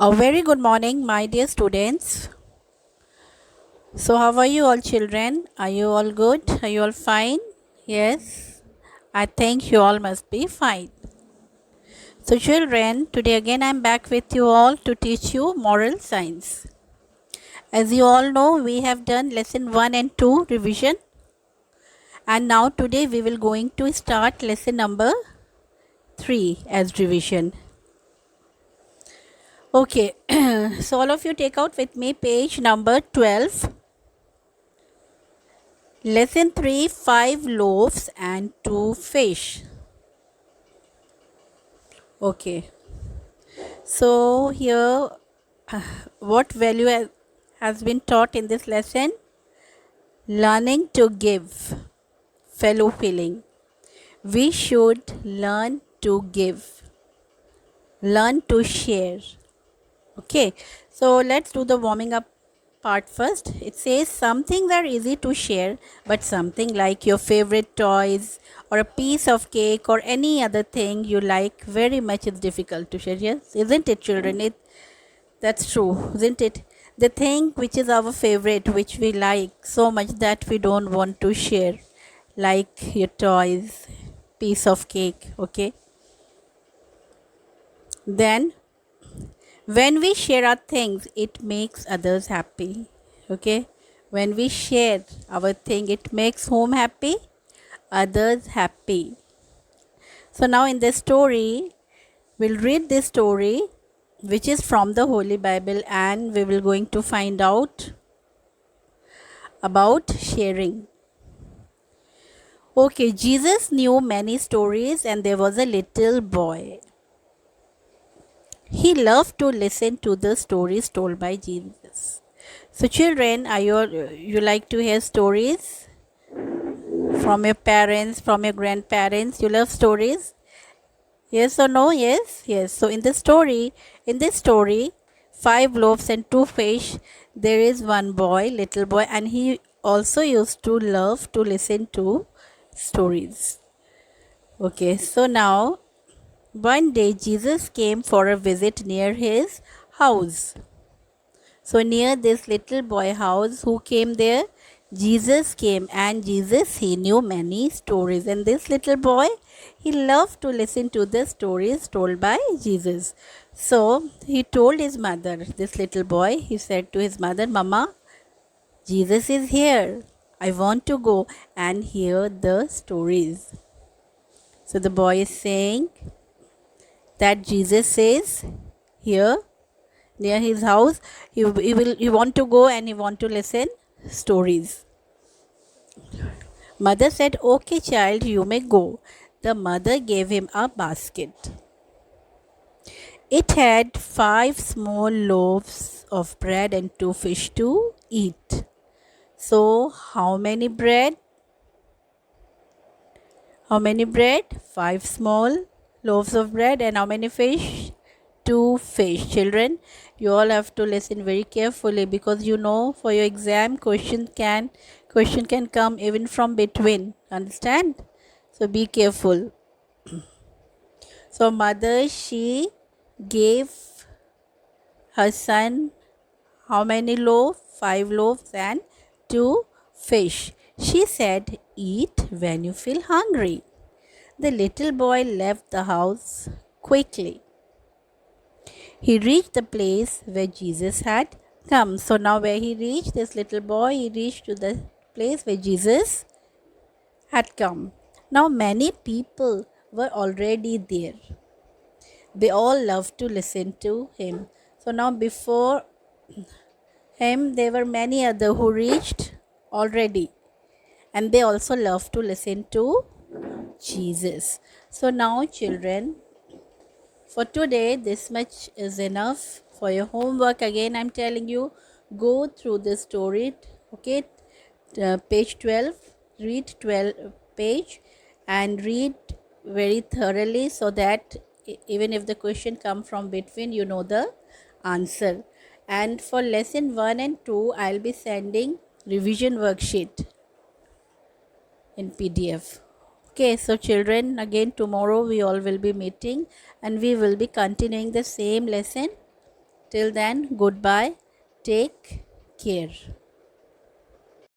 A very good morning, my dear students. So, how are you all, children? Are you all good? Are you all fine? Yes, I think you all must be fine. So, children, today again I'm back with you all to teach you moral science. As you all know, we have done lesson 1 and 2 revision, and now today we will going to start lesson number 3 as revision. Okay, so all of you take out with me page number 12. Lesson 3, 5 loaves and 2 fish. Okay, so here what value has been taught in this lesson? Learning to give, fellow feeling. We should learn to give, learn to share. Okay, so let's do the warming up part first. It says some things are easy to share, but something like your favorite toys or a piece of cake or any other thing you like very much is difficult to share. Yes, isn't it, children? That's true, isn't it? The thing which is our favorite, which we like so much that we don't want to share, like your toys, piece of cake. Okay, then when we share our things, it makes others happy. Okay, when we share our thing, it makes whom happy? Others happy. So now in this story, we'll read this story which is from the Holy Bible, and we will going to find out about sharing. Okay, Jesus knew many stories, and there was a little boy. He loved to listen to the stories told by Jesus. So, children, are you like to hear stories from your parents, from your grandparents? You love stories? Yes or no? Yes, yes. So, in this story, 5 loaves and 2 fish. There is one boy, little boy, and he also used to love to listen to stories. Okay, so now one day Jesus came for a visit near his house. So near this little boy house, who came there? Jesus came, and Jesus, he knew many stories, and this little boy, he loved to listen to the stories told by Jesus. So he told his mother, this little boy, he said to his mother, Mama, Jesus is here. I want to go and hear the stories. So the boy is saying that Jesus is here near his house. He want to go and he want to listen stories. Mother said, okay child, you may go. The mother gave him a basket. It had 5 small loaves of bread and 2 fish to eat. So how many bread? How many bread? 5 small loaves of bread, and how many fish? 2 fish. Children, you all have to listen very carefully, because you know for your exam question can come even from between. Understand? So be careful. So mother, she gave her son how many loaves? 5 loaves and 2 fish. She said, eat when you feel hungry. The little boy left the house quickly. He reached the place where Jesus had come. So now where he reached, this little boy, he reached to the place where Jesus had come. Now many people were already there. They all loved to listen to him. So now before him, there were many other who reached already, and they also loved to listen to Jesus. So now children, for today, this much is enough for your homework. Again, I'm telling you, go through the story, okay? Page 12, read 12 page and read very thoroughly, so that even if the question come from between, you know the answer. And for lesson 1 and 2, I'll be sending revision worksheet in PDF. Okay, so children, again tomorrow we all will be meeting, and we will be continuing the same lesson Till then, goodbye. Take care.